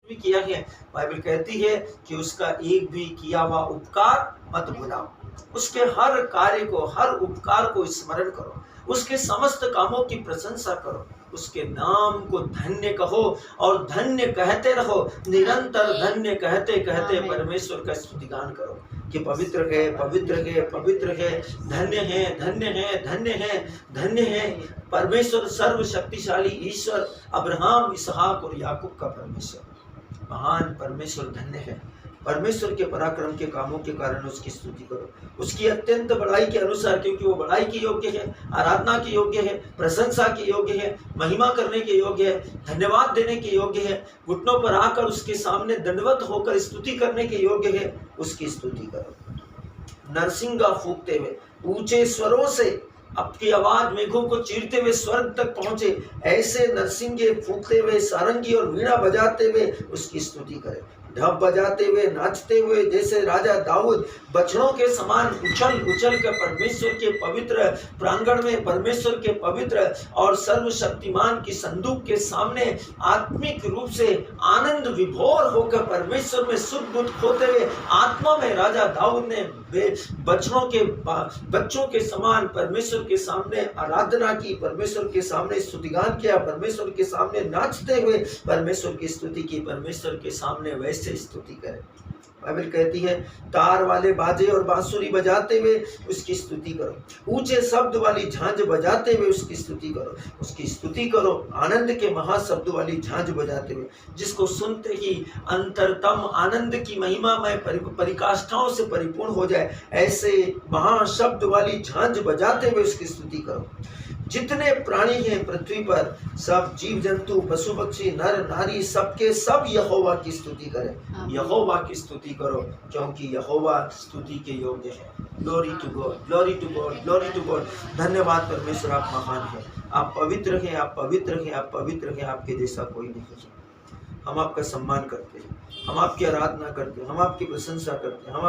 भी किया है, बाइबल कहती है कि उसका एक भी किया हुआ उपकार मत भुलाओ। उसके हर कार्य को, हर उपकार को स्मरण करो, उसके समस्त कामों की प्रशंसा करो, उसके नाम को धन्य कहो और धन्य कहते रहो, निरंतर धन्य कहते कहते परमेश्वर का स्तुतिगान करो कि पवित्र है, पवित्र है, पवित्र है, धन्य है, धन्य है, धन्य है, धन्य है परमेश्वर, सर्वशक्तिशाली ईश्वर, अब्राहम, इसहाक और याकूब का परमेश्वर, महान परमेश्वर धन्य है। परमेश्वर के पराक्रम के कामों के कारण उसकी स्तुति करो, उसकी अत्यंत बड़ाई के अनुसार, क्योंकि वो बड़ाई के योग्य है, आराधना के योग्य है, प्रशंसा के योग्य है, महिमा करने के योग्य है, धन्यवाद देने के योग्य है, घुटनों पर आकर उसके सामने दंडवत होकर स्तुति करने के योग्य है। उसकी स्तुति करो नरसिंगा फूंकते हुए, ऊंचे स्वरों से आपकी आवाज मेघों को चीरते हुए स्वर्ग तक पहुंचे, ऐसे नरसिंगे फूंकते हुए, सारंगी और वीणा बजाते हुए उसकी स्तुति करें, ढप बजाते हुए, नाचते हुए, जैसे राजा दाऊद बछड़ों के समान उछल उछल कर परमेश्वर के पवित्र प्रांगण में, परमेश्वर के पवित्र और सर्वशक्तिमान की संदूक के सामने आत्मिक रूप से आनंद विभोर होकर परमेश्वर में सुख बुद्ध खोते हुए आत्मा में राजा दाऊद ने बच्चों के समान परमेश्वर के सामने आराधना की, परमेश्वर के सामने स्तुतिगान किया, परमेश्वर के सामने नाचते हुए परमेश्वर की स्तुति की, परमेश्वर के सामने वैसे स्तुति करें। बाइबल कहती है तार वाले बाजे और बांसुरी बजाते हुए उसकी स्तुति करो, ऊंचे शब्द वाली झांझ बजाते हुए उसकी स्तुति करो, उसकी स्तुति करो आनंद के महाशब्द वाली झांझ बजाते हुए, जिसको सुनते ही अंतरतम आनंद की महिमा में परिकाष्ठाओं से परिपूर्ण हो जाए, ऐसे महाशब्द वाली झांझ बजाते हुए उसकी स्तुति करो। जितने प्राणी हैं पृथ्वी पर, सब जीव जंतु, पशु पक्षी, नर नारी, सबके सब यहोवा की स्तुति करें, यहोवा की स्तुति करो, क्योंकि यहोवा स्तुति के योग्य है। Glory to God, glory to God, glory to God. धन्यवाद परमेश्वर, आप महान हैं, आप पवित्र हैं, आप पवित्र हैं, आप पवित्र हैं, आपके जैसा कोई नहीं है। हम आपका सम्मान करते हैं, हम आपकी आराधना करते हैं, हम आपकी प्रशंसा करते हैं, हम